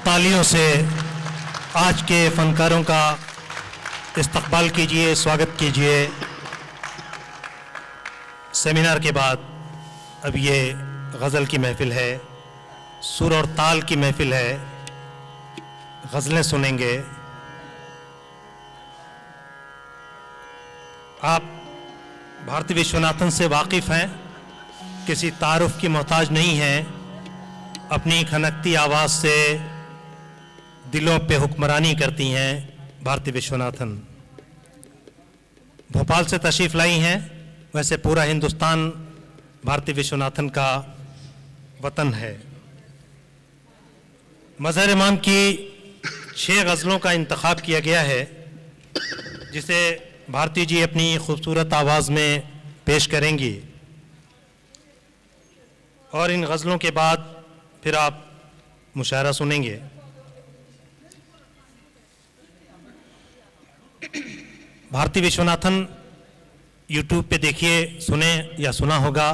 तालियों से आज के फनकारों का इस्तकबाल कीजिए, स्वागत कीजिए। सेमिनार के बाद अब ये गज़ल की महफ़िल है, सुर और ताल की महफ़िल है। गज़लें सुनेंगे। आप भारती विश्वनाथन से वाकिफ़ हैं, किसी तारुफ की मोहताज नहीं हैं। अपनी खनकती आवाज़ से दिलों पे हुक्मरानी करती हैं भारती विश्वनाथन। भोपाल से तशरीफ़ लाई हैं। वैसे पूरा हिंदुस्तान भारती विश्वनाथन का वतन है। मज़हर इमाम की 6 गज़लों का इंतखाब किया गया है, जिसे भारती जी अपनी खूबसूरत आवाज़ में पेश करेंगी। और इन गज़लों के बाद फिर आप मुशायरा सुनेंगे। भारती विश्वनाथन यूट्यूब पे देखिए, सुने या सुना होगा।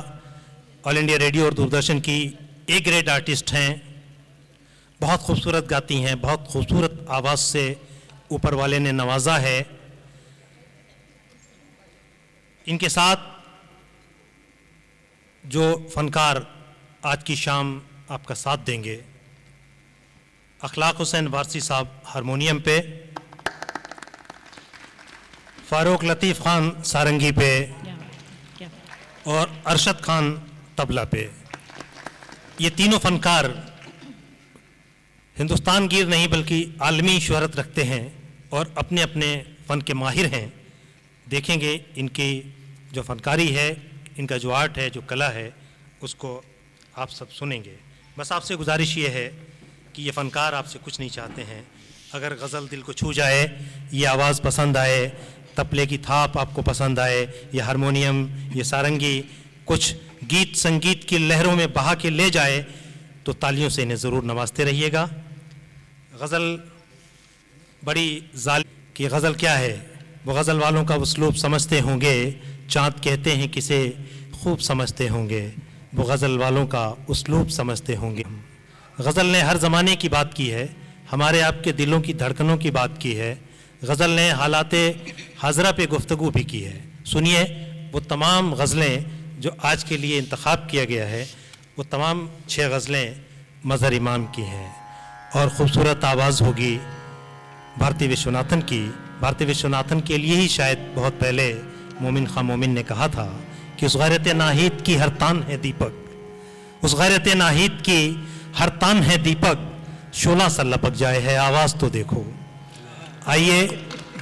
ऑल इंडिया रेडियो और दूरदर्शन की ए ग्रेड आर्टिस्ट हैं। बहुत खूबसूरत गाती हैं, बहुत खूबसूरत आवाज़ से ऊपर वाले ने नवाजा है। इनके साथ जो फनकार आज की शाम आपका साथ देंगे, अखलाक हुसैन वारसी साहब हारमोनियम पे, फारूक लतीफ़ ख़ान सारंगी पे और अरशद ख़ान तबला पे। ये तीनों फ़नकार हिंदुस्तान गिर नहीं बल्कि आलमी शोहरत रखते हैं और अपने अपने फ़न के माहिर हैं। देखेंगे इनकी जो फ़नकारी है, इनका जो आर्ट है, जो कला है, उसको आप सब सुनेंगे। बस आपसे गुजारिश ये है कि ये फ़नकार आपसे कुछ नहीं चाहते हैं। अगर गज़ल दिल को छू जाए, ये आवाज़ पसंद आए, तबले की थाप आपको पसंद आए, ये हारमोनियम, ये सारंगी कुछ गीत संगीत की लहरों में बहा के ले जाए, तो तालियों से इन्हें ज़रूर नवाजते रहिएगा। गज़ल बड़ी जालिम कि गज़ल क्या है, वो गज़ल वालों का उसलूब समझते होंगे। चाँद कहते हैं किसे खूब समझते होंगे, वो गज़ल वालों का उसलूब समझते होंगे। गज़ल ने हर ज़माने की बात की है, हमारे आपके दिलों की धड़कनों की बात की है। गज़ल ने हालाते हाजरा पे गुफ्तगू भी की है। सुनिए वो तमाम गज़लें जो आज के लिए इंतखाब किया गया है, वो तमाम 6 गज़लें मज़हर इमाम की हैं और ख़ूबसूरत आवाज़ होगी भारती विश्वनाथन की। भारती विश्वनाथन के लिए ही शायद बहुत पहले मोमिन खां मोमिन ने कहा था कि उस गैरत नाहीद की हर तान है दीपक, उस गैरत नाहीद की हर तान है दीपक, शोला सा लपक जाए है आवाज़ तो देखो। आइए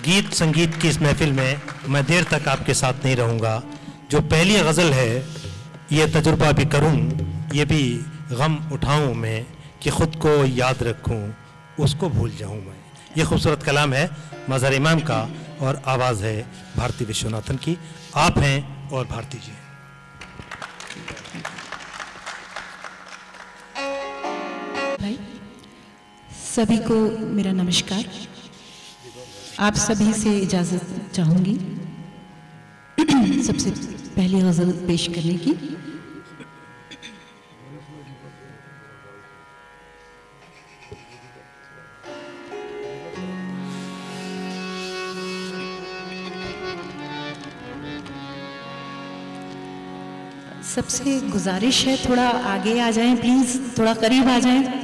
गीत संगीत की इस महफिल में मैं देर तक आपके साथ नहीं रहूँगा। जो पहली गज़ल है, ये तजुर्बा भी करूँ, ये भी गम उठाऊँ मैं, कि ख़ुद को याद रखूँ, उसको भूल जाऊँ मैं। ये खूबसूरत कलाम है मज़हर इमाम का और आवाज़ है भारती विश्वनाथन की। आप हैं और भारती जी। भाई सभी को मेरा नमस्कार। आप सभी से इजाज़त चाहूँगी सबसे पहली गज़ल पेश करने की। सबसे गुजारिश है थोड़ा आगे आ जाएं प्लीज़, थोड़ा करीब आ जाएं।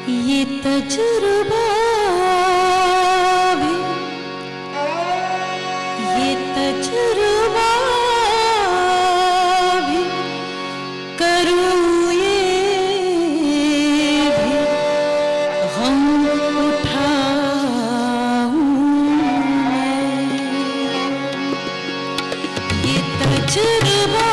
ये तजुर्बा भी, ये तजुर्बा भी करूँ, ये भी गम उठाऊँ मैं। ये तजुर्बा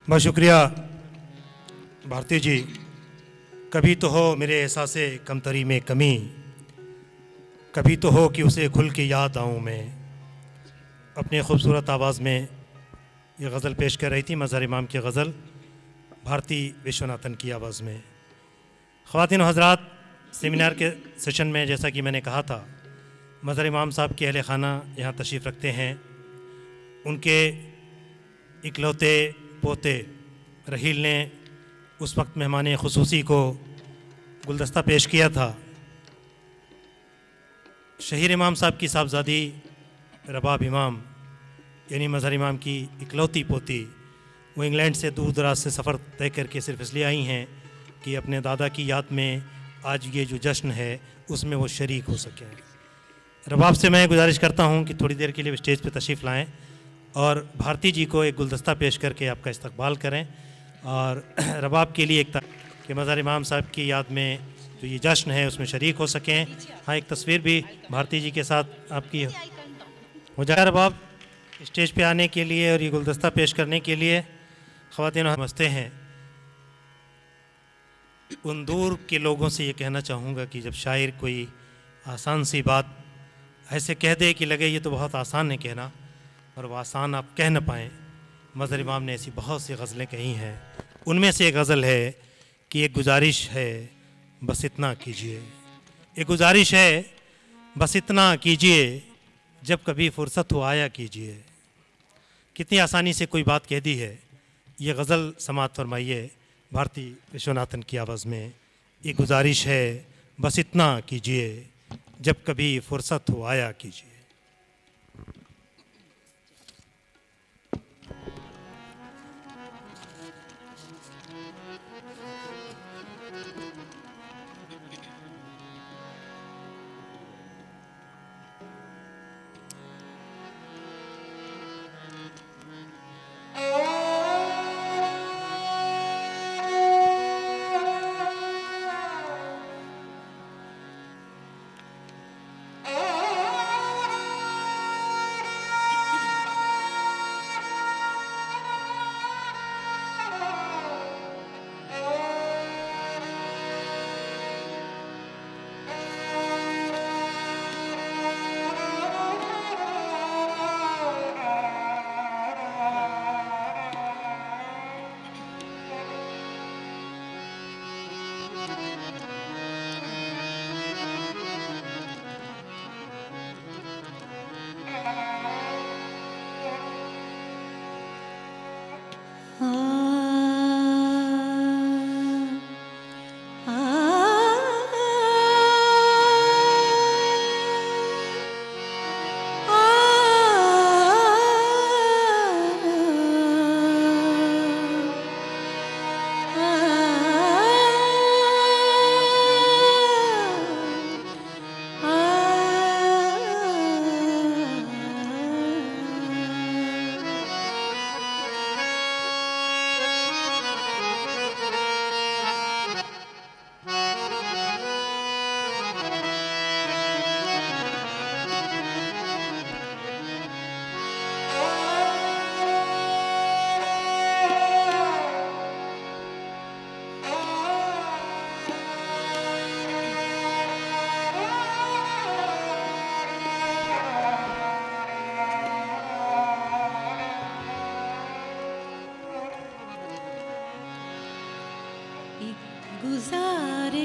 बहुत शुक्रिया भारती जी। कभी तो हो मेरे एहसासे कमतरी में कमी, कभी तो हो कि उसे खुल के याद आऊँ मैं। अपने खूबसूरत आवाज़ में ये गज़ल पेश कर रही थी मज़हर इमाम की गज़ल भारती विश्वनाथन की आवाज़ में। ख़वातीन हज़रात, सेमिनार के सेशन में जैसा कि मैंने कहा था, मज़हर इमाम साहब के अहले खाना यहाँ तशरीफ़ रखते हैं। उनके इकलौते पोते रहील ने उस वक्त मेहमान खुसूसी को गुलदस्ता पेश किया था। शहीर इमाम साहब की साहबजादी रबाब इमाम यानी मज़हर इमाम की इकलौती पोती, वो इंग्लैंड से दूर दराज से सफ़र तय करके सिर्फ इसलिए आई हैं कि अपने दादा की याद में आज ये जो जश्न है उसमें वो शरीक हो सकें। रबाब से मैं गुजारिश करता हूँ कि थोड़ी देर के लिए स्टेज पे तशरीफ़ लाएँ और भारती जी को एक गुलदस्ता पेश करके आपका इस्तकबाल करें और रबाब के लिए एक कि मज़हर इमाम साहब की याद में जो ये जश्न है उसमें शरीक हो सकें। हाँ, एक तस्वीर भी भारती जी के साथ आपकी हो जाए। रबाब स्टेज पे आने के लिए और ये गुलदस्ता पेश करने के लिए ख़वातीन समझते हैं। उन दूर के लोगों से ये कहना चाहूँगा कि जब शायर कोई आसान सी बात ऐसे कह दे कि लगे ये तो बहुत आसान है कहना, और वो आसान आप कह न पाएँ। मज़हर इमाम ने ऐसी बहुत सी गज़लें कही हैं, उनमें से एक गज़ल है कि एक गुजारिश है बस इतना कीजिए, एक गुजारिश है बस इतना कीजिए, जब कभी फ़ुर्सत हो आया कीजिए। कितनी आसानी से कोई बात कह दी है। ये गज़ल समाअत फरमाइए भारती विश्वनाथन की आवाज़ में। एक गुजारिश है बस इतना कीजिए, जब कभी फ़ुर्सत हो आया कीजिए।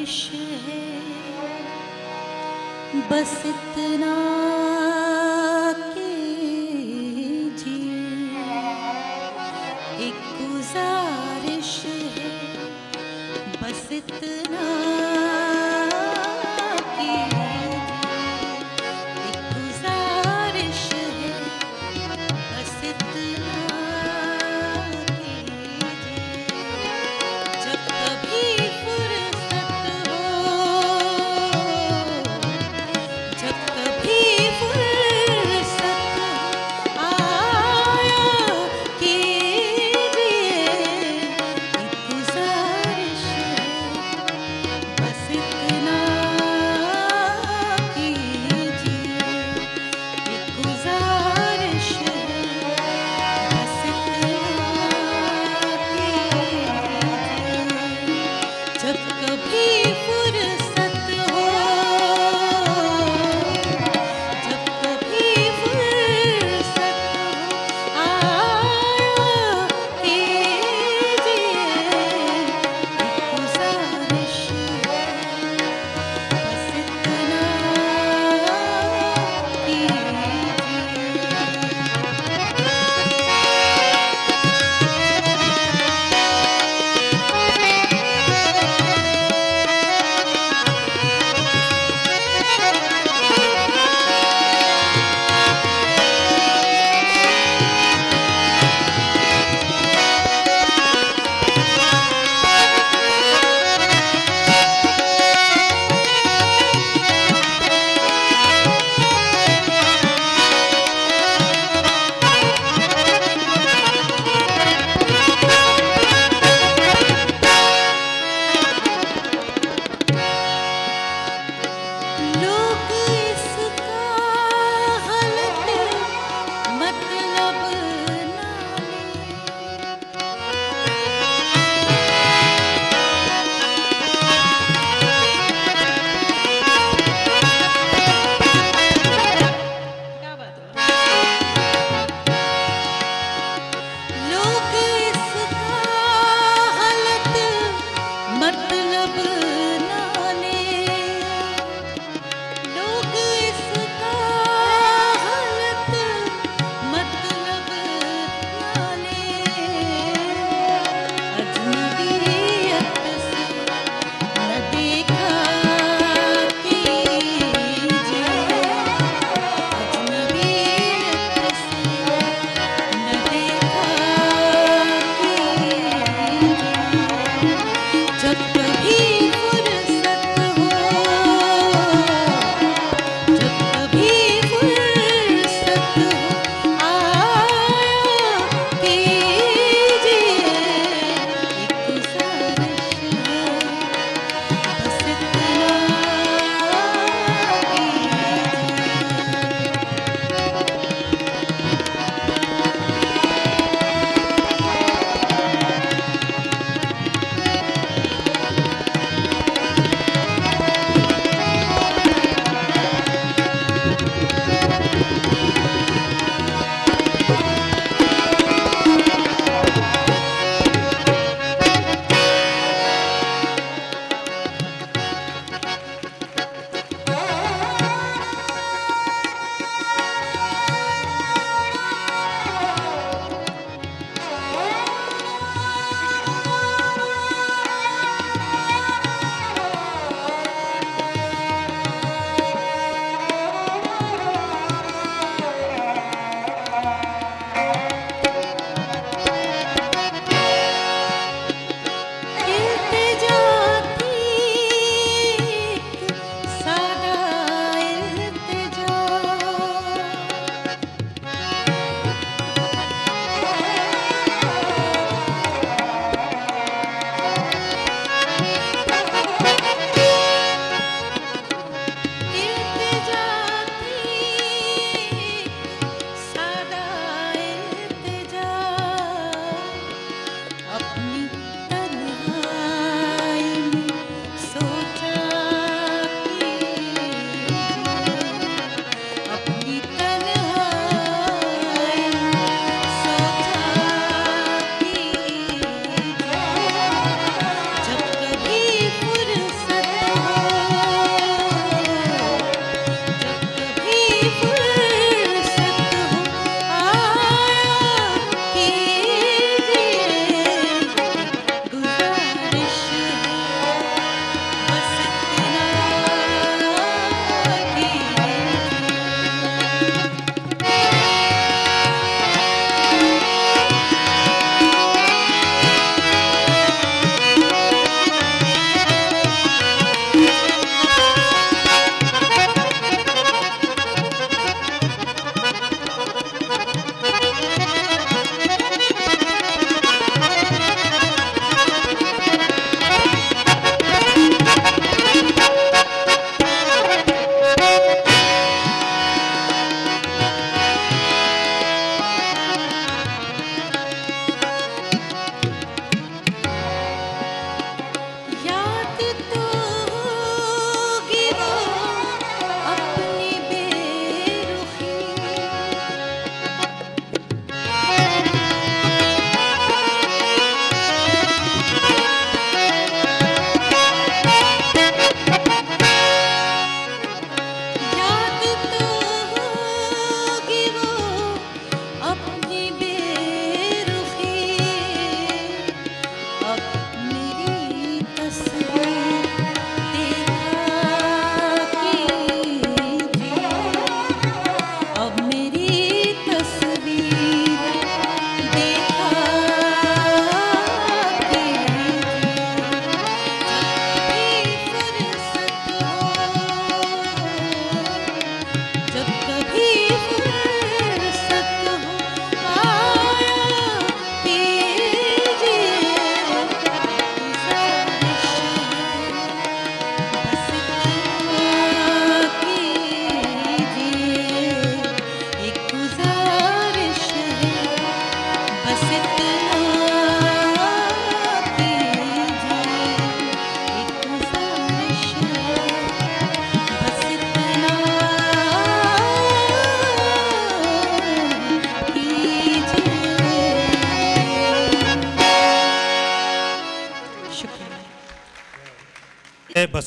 गुजारिश है, बस इतना कीजिए, एक गुजारिश है, बस इतना कीजिए, एक गुजारिश है, बस इतना कीजिए। जब कभी फुर्सत हो, जब कभी फुर्सत हो, आया कीजिए, एक गुजारिश है,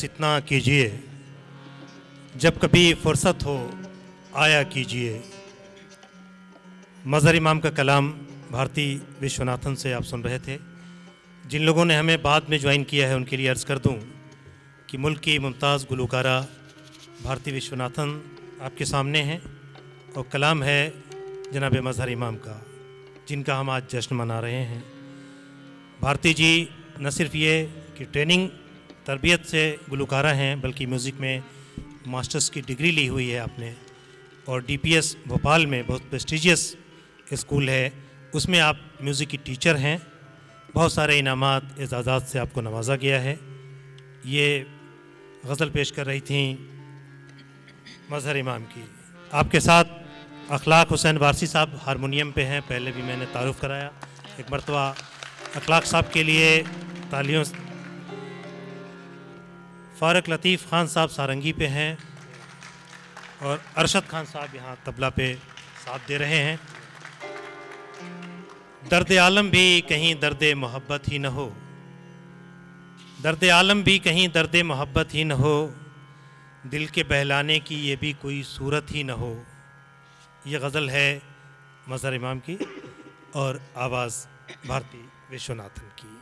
बस इतना कीजिए, जब कभी फुर्सत हो आया कीजिए। मज़हर इमाम का कलाम भारती विश्वनाथन से आप सुन रहे थे। जिन लोगों ने हमें बाद में ज्वाइन किया है उनके लिए अर्ज़ कर दूं कि मुल्क की मुमताज़ गुलकारा भारती विश्वनाथन आपके सामने हैं और कलाम है जनाब मज़हर इमाम का, जिनका हम आज जश्न मना रहे हैं। भारती जी न सिर्फ ये कि ट्रेनिंग तरबियत से गुलकारा हैं, बल्कि म्यूज़िक में मास्टर्स की डिग्री ली हुई है आपने, और DPS भोपाल में बहुत प्रेस्टिजियस स्कूल है, उसमें आप म्यूज़िक की टीचर हैं। बहुत सारे इनामात एजाज़ात से आपको नवाजा गया है। ये गज़ल पेश कर रही थी मज़हर इमाम की। आपके साथ अखलाक हुसैन वारसी साहब हारमोनियम पे हैं, पहले भी मैंने तारुफ़ कराया। एक मरतबा अखलाक साहब के लिए तालियों। फ़ारुक लतीफ़ ख़ान साहब सारंगी पे हैं और अरशद खान साहब यहाँ तबला पे साथ दे रहे हैं। दर्द आलम भी कहीं दर्द मोहब्बत ही न हो, दर्द आलम भी कहीं दर्द मोहब्बत ही न हो, दिल के बहलाने की ये भी कोई सूरत ही न हो। ये गज़ल है मज़हर इमाम की और आवाज़ भारती विश्वनाथन की।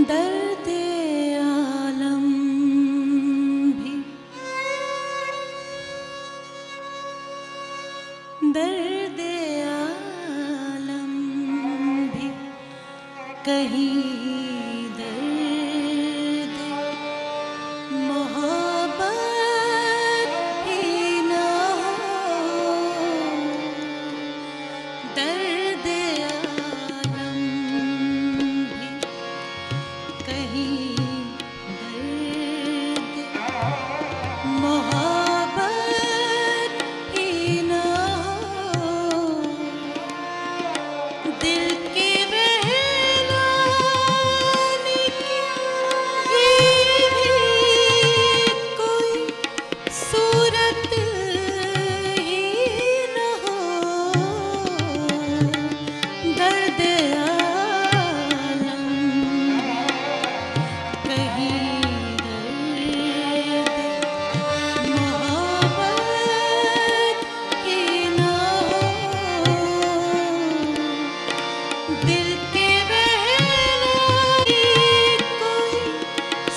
दर्द आलम भी दर्द आलम भी कहीं दर्द मोहब्बत ही न हो। दर्द आलम भी कहीं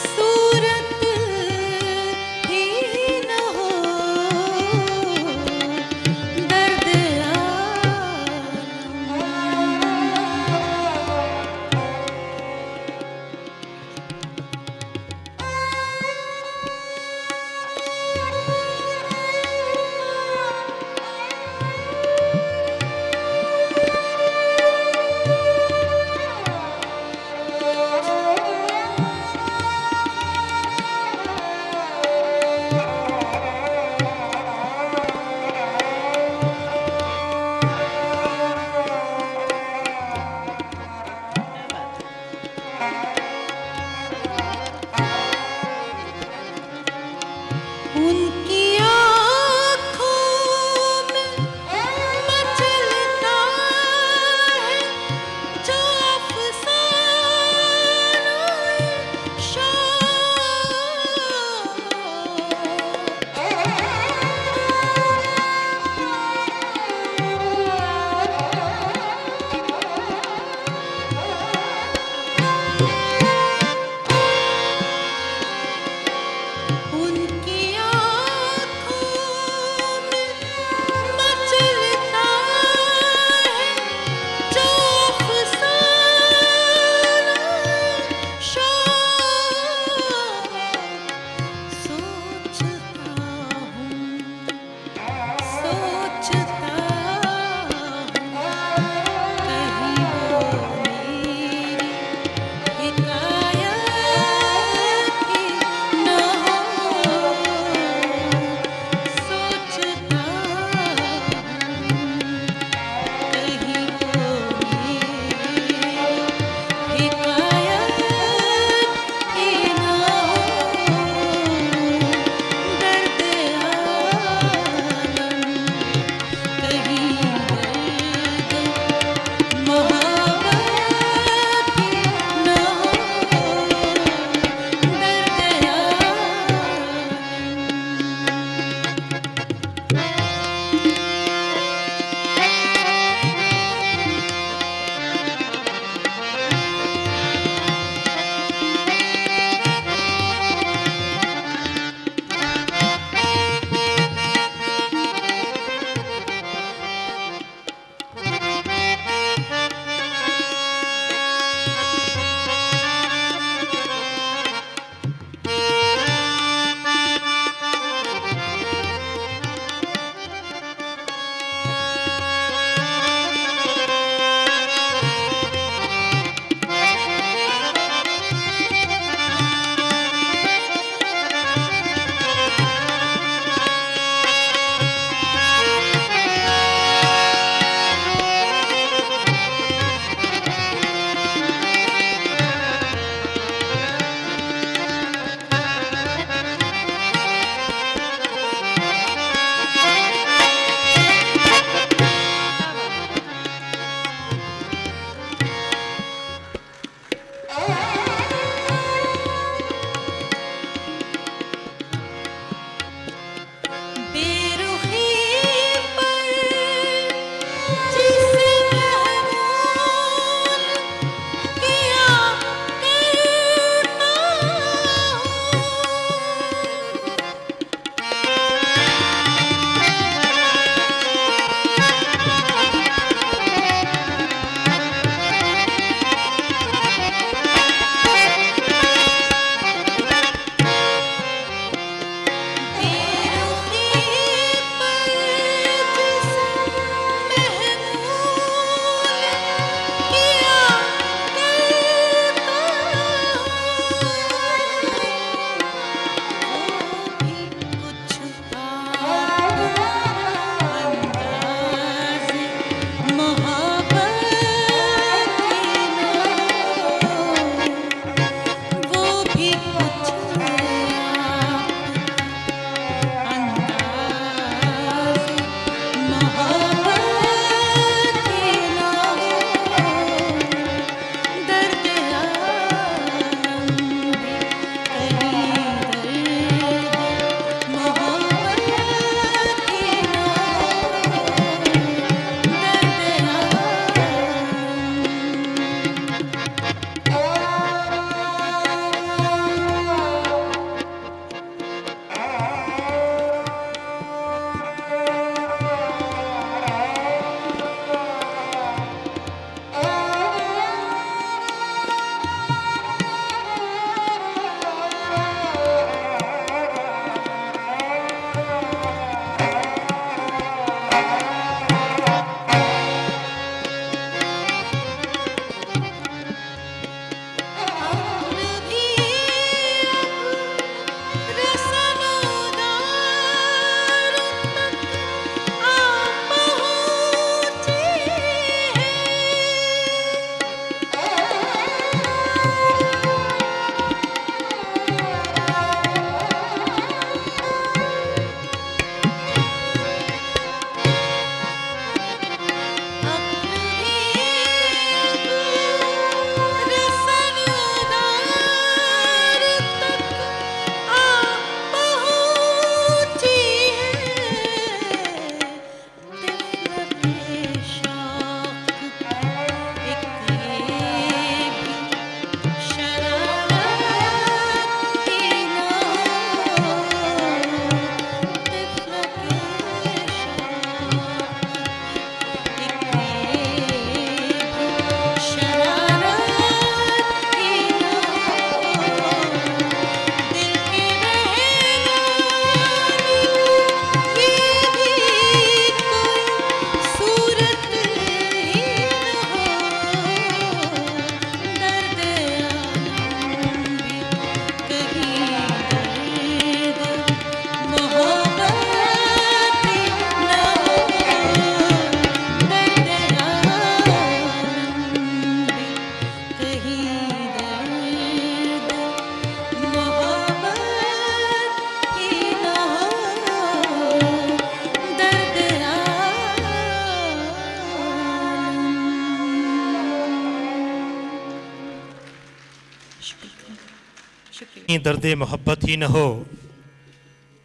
सूरत ही न हो दर्द मोहब्बत ही न हो,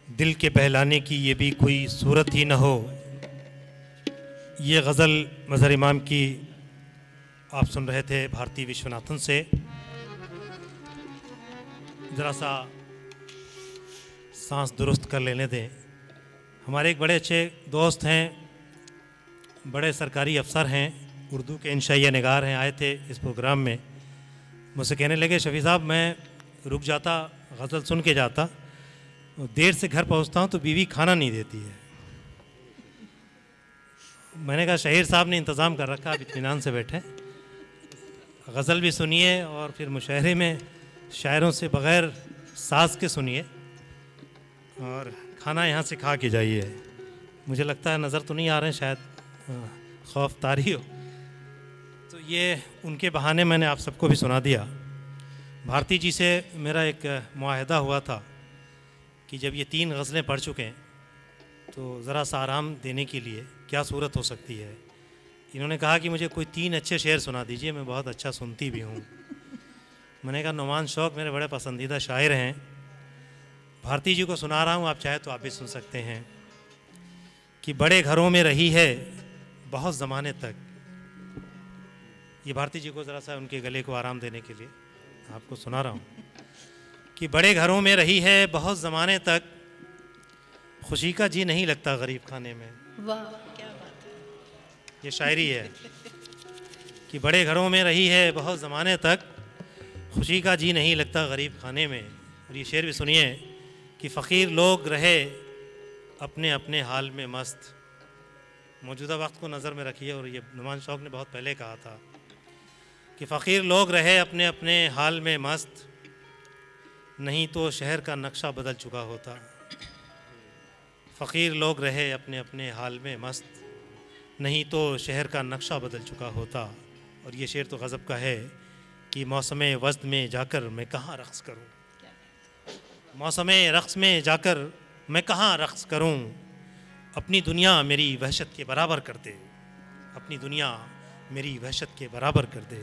दिल के बहलाने की ये भी कोई सूरत ही न हो। ये गज़ल मज़हर इमाम की आप सुन रहे थे भारती विश्वनाथन से। ज़रा सा सांस दुरुस्त कर लेने दें। हमारे एक बड़े अच्छे दोस्त हैं, बड़े सरकारी अफसर हैं, उर्दू के इंशाइया निगार हैं, आए थे इस प्रोग्राम में। मुझसे कहने लगे शफ़ी साहब मैं रुक जाता, गज़ल सुन के जाता, देर से घर पहुंचता हूं तो बीवी खाना नहीं देती है। मैंने कहा शहीर साहब ने इंतज़ाम कर रखा, आप इत्मीनान से बैठे, गज़ल भी सुनिए और फिर मुशायरे में शायरों से बग़ैर साज के सुनिए और खाना यहाँ से खा के जाइए। मुझे लगता है नज़र तो नहीं आ रहे हैं, शायद खौफ तारी हो, तो ये उनके बहाने मैंने आप सबको भी सुना दिया। भारती जी से मेरा एक मुआहदा हुआ था कि जब ये 3 गज़लें पढ़ चुके हैं तो ज़रा सा आराम देने के लिए क्या सूरत हो सकती है। इन्होंने कहा कि मुझे कोई 3 अच्छे शेर सुना दीजिए, मैं बहुत अच्छा सुनती भी हूँ। मैंने कहा नुमान शौक़ मेरे बड़े पसंदीदा शायर हैं, भारती जी को सुना रहा हूँ, आप चाहे तो आप भी सुन सकते हैं। कि बड़े घरों में रही है बहुत ज़माने तक, ये भारती जी को ज़रा सा उनके गले को आराम देने के लिए आपको सुना रहा हूँ। कि बड़े घरों में रही है बहुत ज़माने तक, खुशी का जी नहीं लगता गरीब खाने में। वाह क्या बात है। ये शायरी है कि बड़े घरों में रही है बहुत ज़माने तक, खुशी का जी नहीं लगता गरीब खाने में। और ये शेर भी सुनिए कि फ़कीर लोग रहे अपने अपने हाल में मस्त। मौजूदा वक्त को नज़र में रखिए, और ये नुमान शौक़ ने बहुत पहले कहा था कि फ़कीर लोग रहे अपने अपने हाल में मस्त, नहीं तो शहर का नक्शा बदल चुका होता। फ़कीर लोग रहे अपने अपने हाल में मस्त, नहीं तो शहर का नक्शा बदल चुका होता। और ये शेर तो गज़ब का है कि मौसम वज़्द में जाकर मैं कहाँ रक़्स करूँ, मौसम रक़्स में जाकर मैं कहाँ रक़्स करूँ, अपनी दुनिया मेरी वहशत के बराबर कर दे, अपनी दुनिया मेरी वहशत के बराबर कर दे।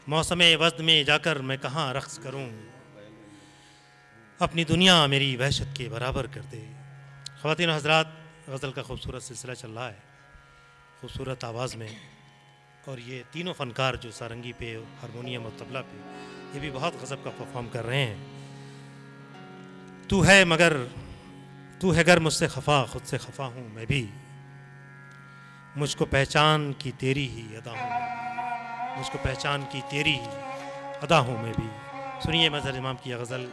मौसम वज़्द में जाकर मैं कहाँ रक़्स करूँ, अपनी दुनिया मेरी वहशत के बराबर कर दे। ख़वातीन और हज़रात, गज़ल का खूबसूरत सिलसिला चल रहा है, खूबसूरत आवाज़ में। और ये तीनों फ़नकार जो सारंगी पे, हारमोनियम और तबला पे, ये भी बहुत गज़ब का परफॉर्म कर रहे हैं। तू है मगर तू है गर मुझसे खफा, खुद से खफा हूँ मैं भी, मुझको पहचान की तेरी ही अदा हूँ, मुझको पहचान की तेरी ही अदा हूँ मैं भी। सुनिए मज़हर इमाम की गज़ल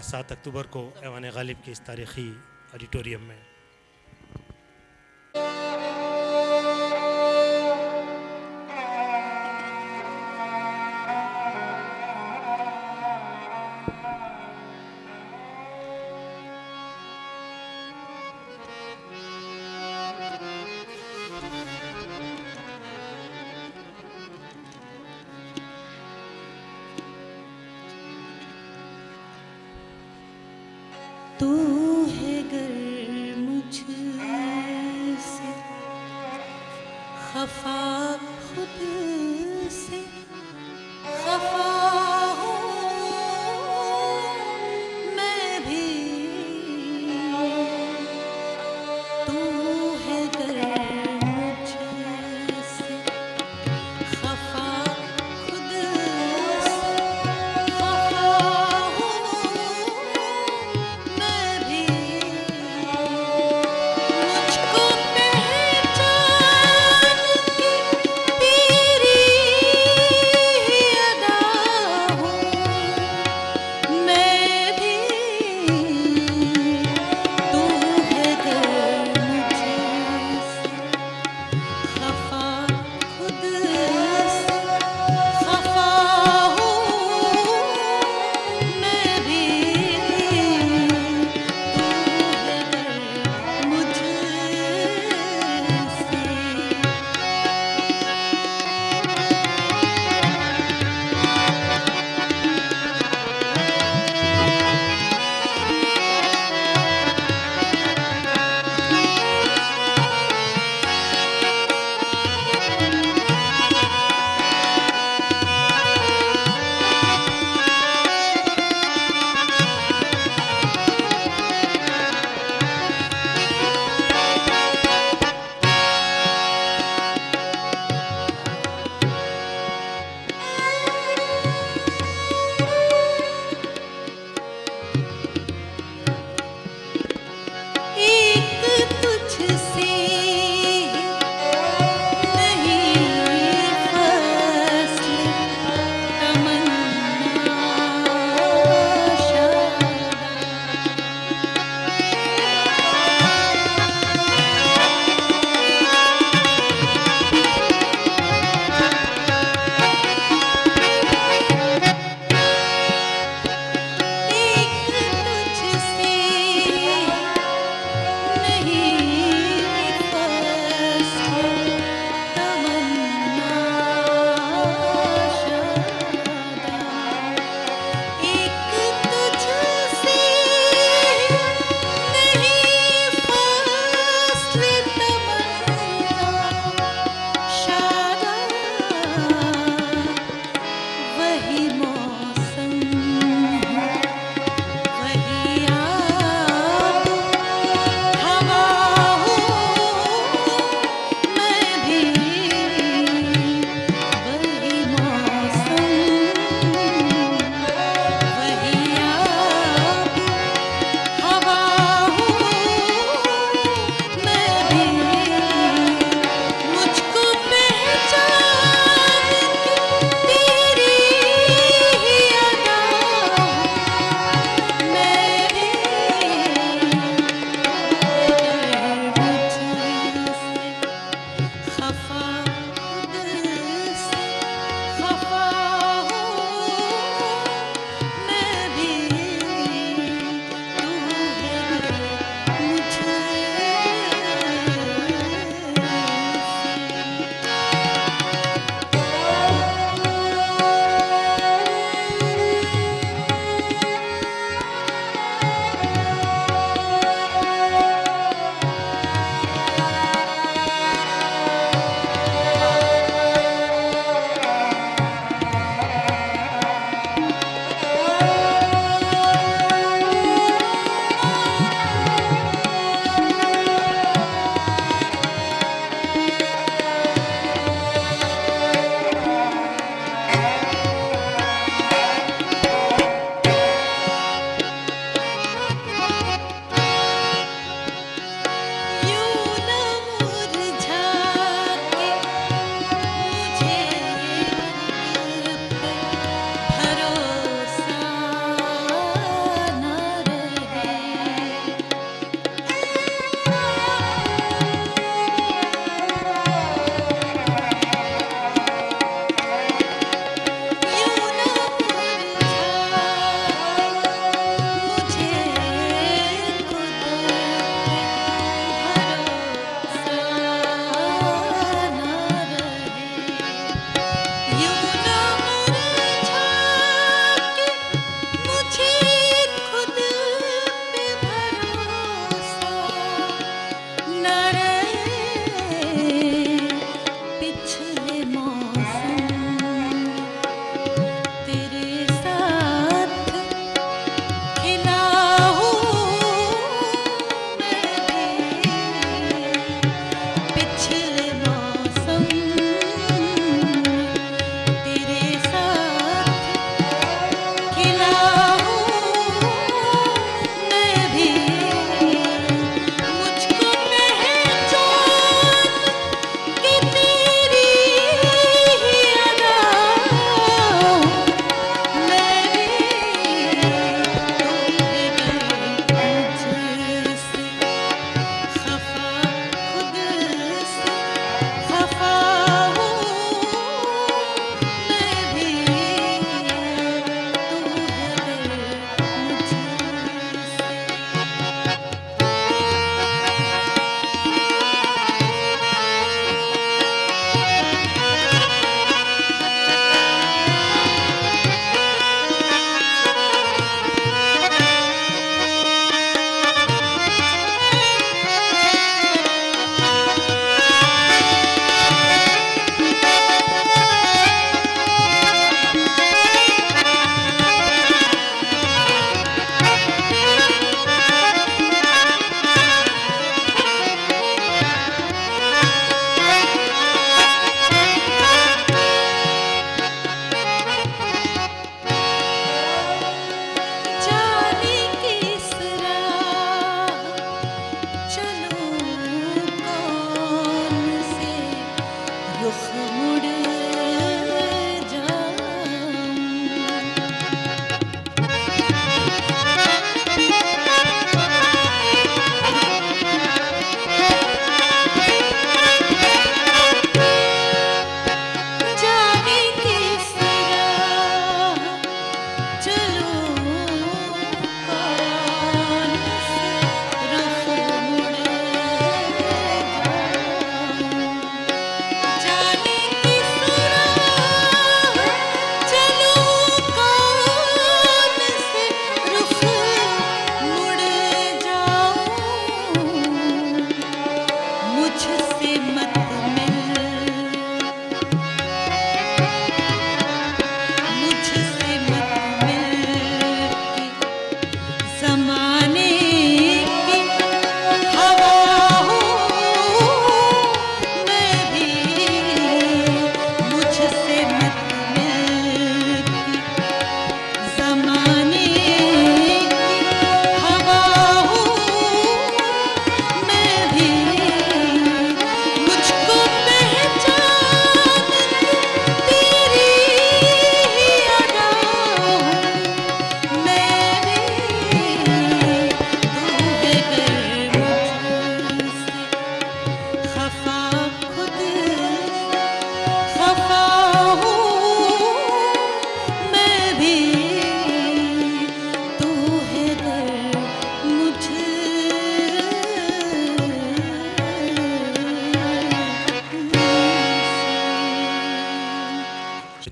7 अक्टूबर को ऐवान गालिब के इस तारीख़ी ऑडिटोरियम में। तू है गर मुझसे खफा, खुद से खफा हूँ मैं भी। तू है गर मुझसे खफा, खुद से खफा हूँ मैं भी। मुझको पहचान की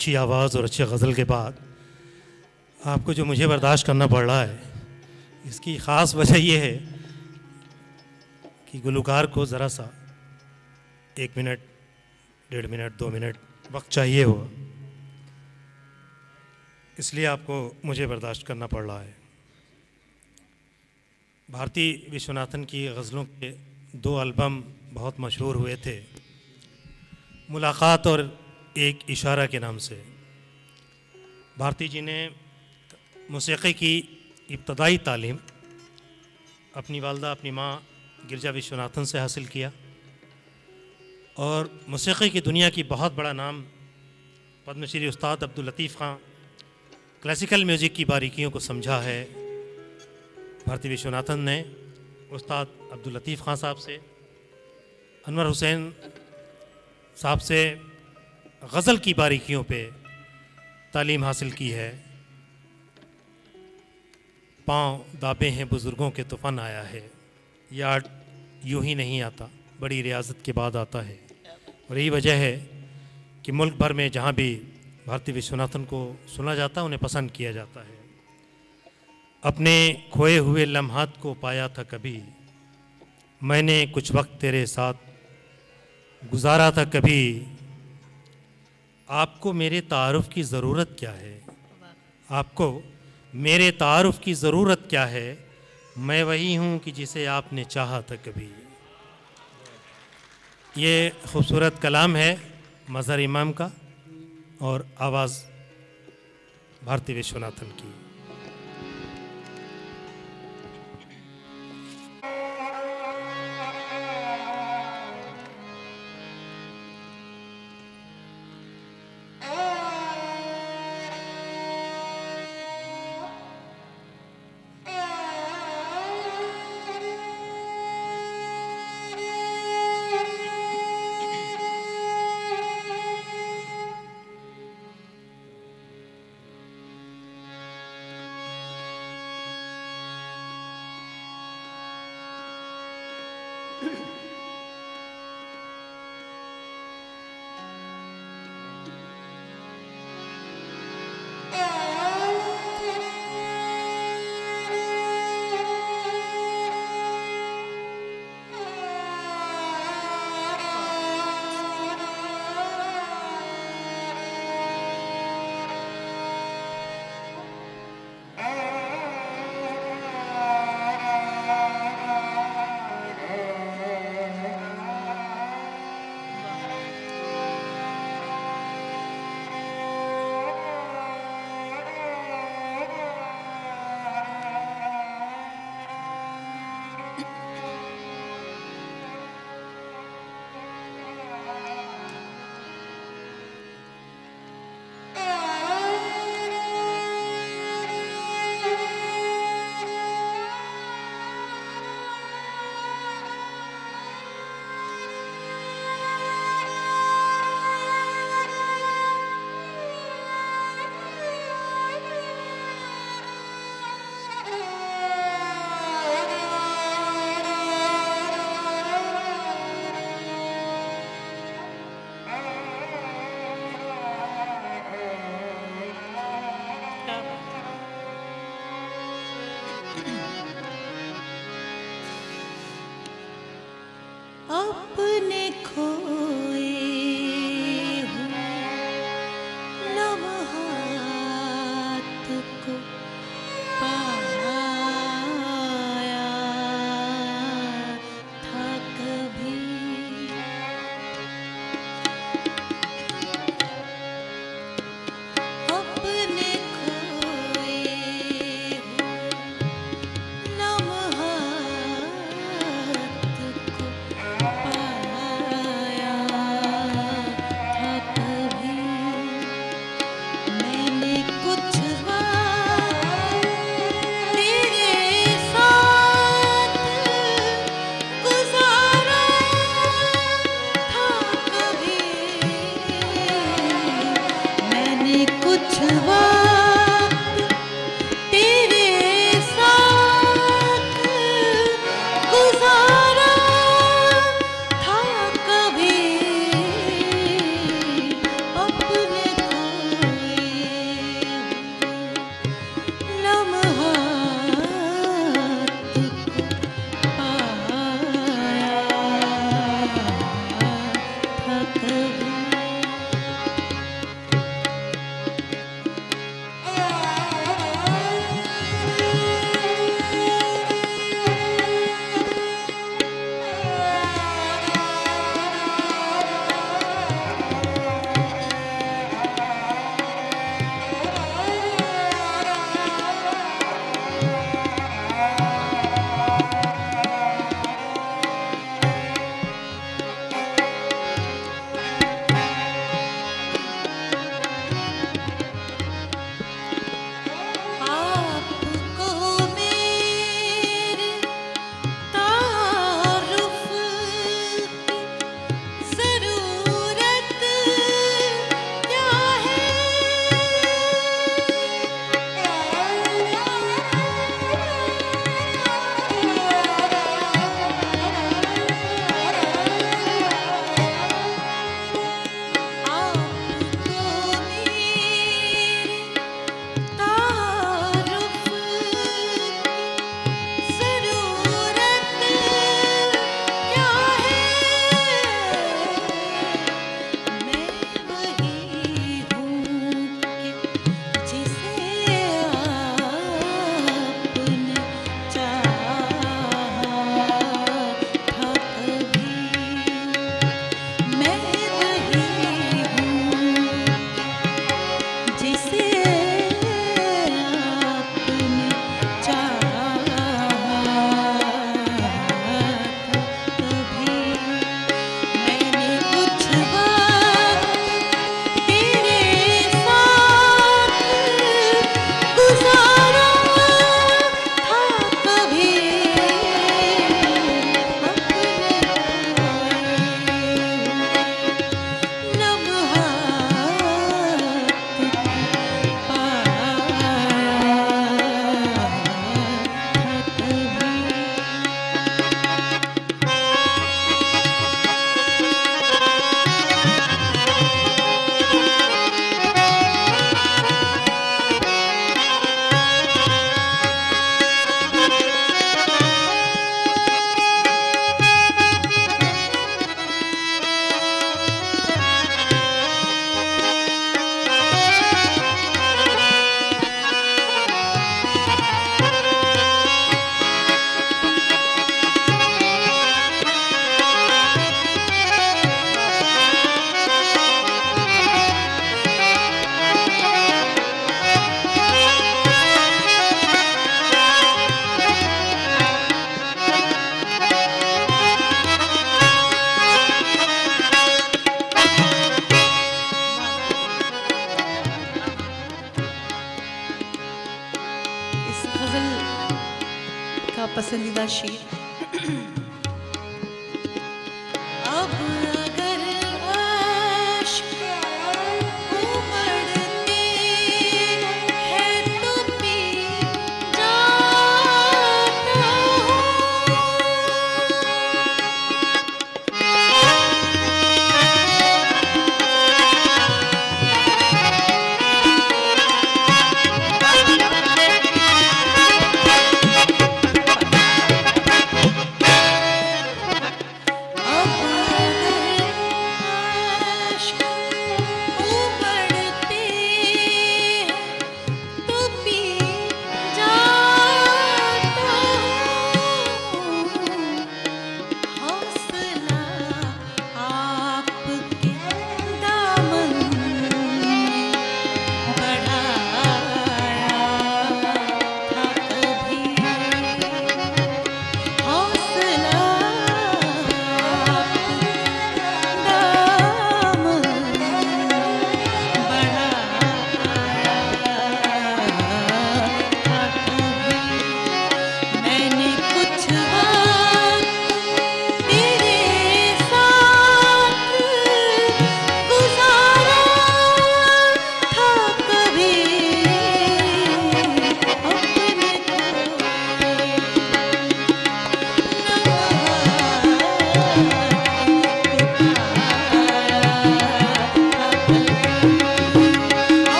अच्छी आवाज़ और अच्छे गज़ल के बाद आपको जो मुझे बर्दाश्त करना पड़ रहा है, इसकी ख़ास वजह यह है कि गुलकार को ज़रा सा 1 मिनट, 1.5 मिनट, 2 मिनट वक्त चाहिए हो, इसलिए आपको मुझे बर्दाश्त करना पड़ रहा है। भारती विश्वनाथन की गज़लों के 2 एल्बम बहुत मशहूर हुए थे, मुलाकात और एक इशारा के नाम से। भारती जी ने मौसीक़ी की इब्तदाई तालीम अपनी वालदा, अपनी माँ गिरजा विश्वनाथन से हासिल किया और मौसीक़ी की दुनिया की बहुत बड़ा नाम पद्मश्री उस्ताद अब्दुल लतीफ़ ख़ान क्लासिकल म्यूज़िक की बारीकियों को समझा है। भारती विश्वनाथन ने उस्ताद अब्दुल लतीफ़ ख़ान साहब से, अनवर हुसैन साहब से गज़ल की बारीकियों पे तालीम हासिल की है। पाँव दाबे हैं बुज़ुर्गों के तूफ़ान आया है, याद यूं ही नहीं आता, बड़ी रियाजत के बाद आता है। और यही वजह है कि मुल्क भर में जहाँ भी भारती विश्वनाथन को सुना जाता है, उन्हें पसंद किया जाता है। अपने खोए हुए लम्हात को पाया था कभी, मैंने कुछ वक्त तेरे साथ गुजारा था कभी, आपको मेरे तारुफ की ज़रूरत क्या है, आपको मेरे तारुफ की ज़रूरत क्या है, मैं वही हूँ कि जिसे आपने चाहा था कभी। ये खूबसूरत कलाम है मज़हर इमाम का और आवाज़ भारती विश्वनाथन की। अपने खोए हुए लम्हात को पाया था कभी, अपने खोए हुए लम्हात को पाया पसंदीदा शेर। अब अगर अश्क उमड़ते हैं तो पी जाता हूँ।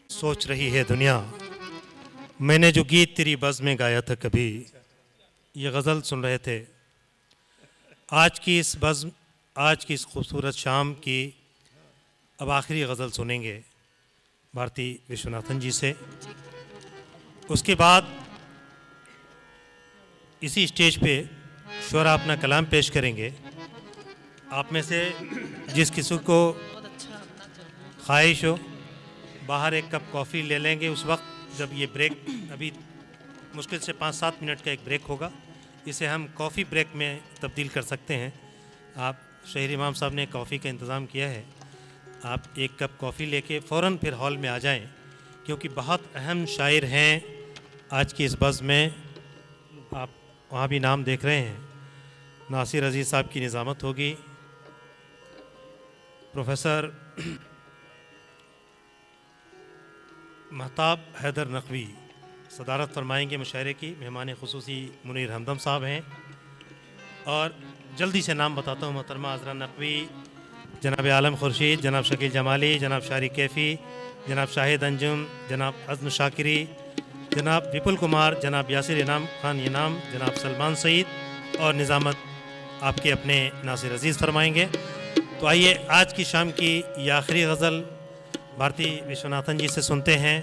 सोच रही है दुनिया मैंने जो गीत तेरी बज़ में गाया था कभी, ये गज़ल सुन रहे थे। आज की इस खूबसूरत शाम की अब आखिरी गज़ल सुनेंगे भारती विश्वनाथन जी से। उसके बाद इसी स्टेज पे शुरा अपना कलाम पेश करेंगे। आप में से जिस किसी को ख्वाहिश हो बाहर एक कप कॉफ़ी ले लेंगे। उस वक्त जब ये ब्रेक, अभी मुश्किल से 5-7 मिनट का एक ब्रेक होगा, इसे हम कॉफ़ी ब्रेक में तब्दील कर सकते हैं। आप शहरी इमाम साहब ने कॉफ़ी का इंतज़ाम किया है। आप एक कप कॉफ़ी लेके फ़ौरन फिर हॉल में आ जाएं, क्योंकि बहुत अहम शायर हैं आज की इस बज़ में। आप वहाँ भी नाम देख रहे हैं। नासिर अजीज़ साहब की निज़ामत होगी। प्रोफेसर महताब हैदर नकवी सदारत फरमाएंगे मुशायरे की। मेहमान खुसूसी मुनीर हमदम साहब हैं। और जल्दी से नाम बताता हूँ। मोहतरमा आज़रा नकवी, जनाब आलम खुर्शीद, जनाब शकील जमाली, जनाब शारी कैफ़ी, जनाब शाहिद अंजुम, जनाब अज़्म शाकिरी, जनाब विपुल कुमार, जनाब यासिर इनाम खान इनाम, जनाब सलमान सईद और निज़ामत आपके अपने नासिर अजीज़ फरमाएंगे। तो आइए आज की शाम की ये आखिरी गज़ल भारती विश्वनाथन जी से सुनते हैं।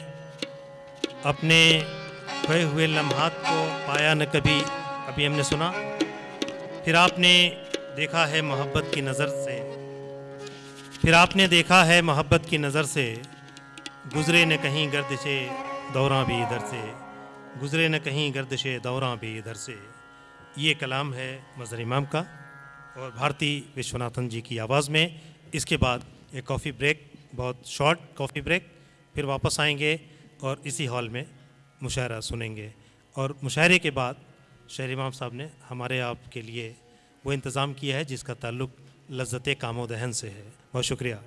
अपने खोए हुए लम्हात को पाया न कभी, अभी हमने सुना। फिर आपने देखा है मोहब्बत की नज़र से, फिर आपने देखा है मोहब्बत की नज़र से, गुज़रे न कहीं गर्दिशे दौरां भी इधर से, गुज़रे न कहीं गर्दिशे दौरां भी इधर से। ये कलाम है मज़हर इमाम का और भारती विश्वनाथन जी की आवाज़ में। इसके बाद एक कॉफ़ी ब्रेक, बहुत शॉर्ट कॉफ़ी ब्रेक, फिर वापस आएंगे और इसी हॉल में मुशायरा सुनेंगे। और मुशायरे के बाद शहरी इमाम साहब ने हमारे आपके लिए वो इंतज़ाम किया है जिसका ताल्लुक़ लज़्ज़त कामो दहन से है। बहुत शुक्रिया।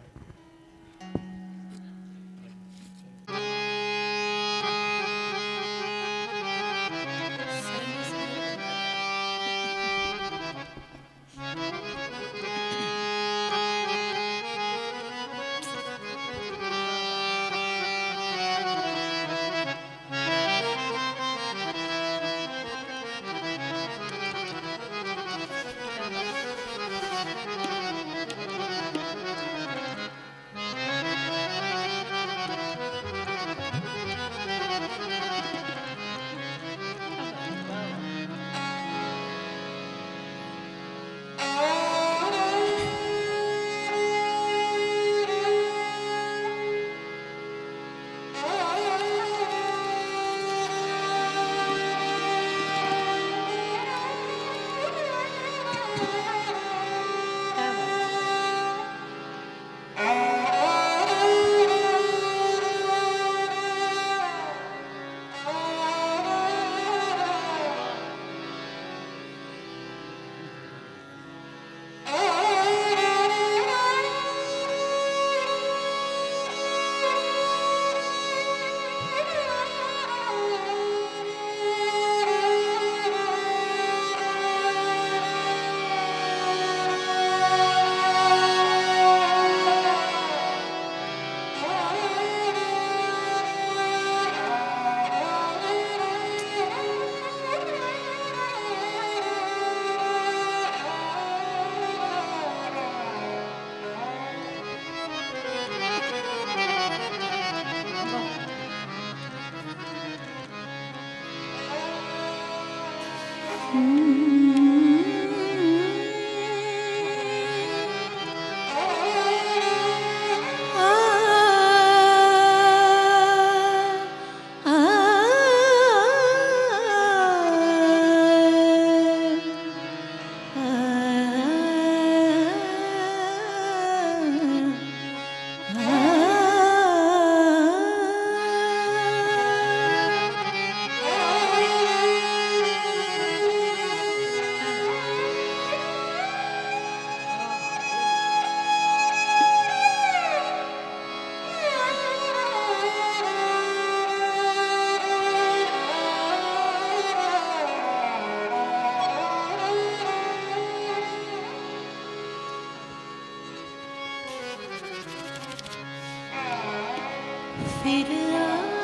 फिर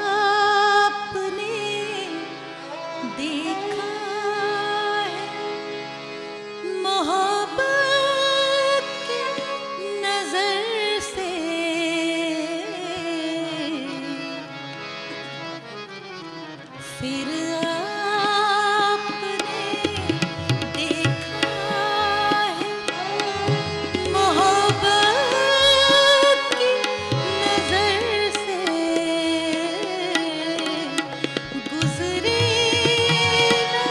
आपने देखा है मोहब्बत की नजर से, फिर आपने देखा है मोहब्बत की नजर से, गुजरे ना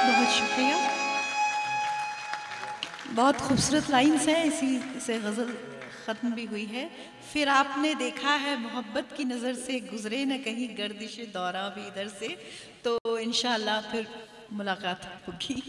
बहुत शुक्रिया। बहुत खूबसूरत लाइन्स हैं, इसी से गज़ल ख़त्म भी हुई है। फिर आपने देखा है मोहब्बत की नज़र से गुज़रे न कहीं गर्दिश दौरा भी इधर से, तो इंशाअल्लाह फिर मुलाकात होगी।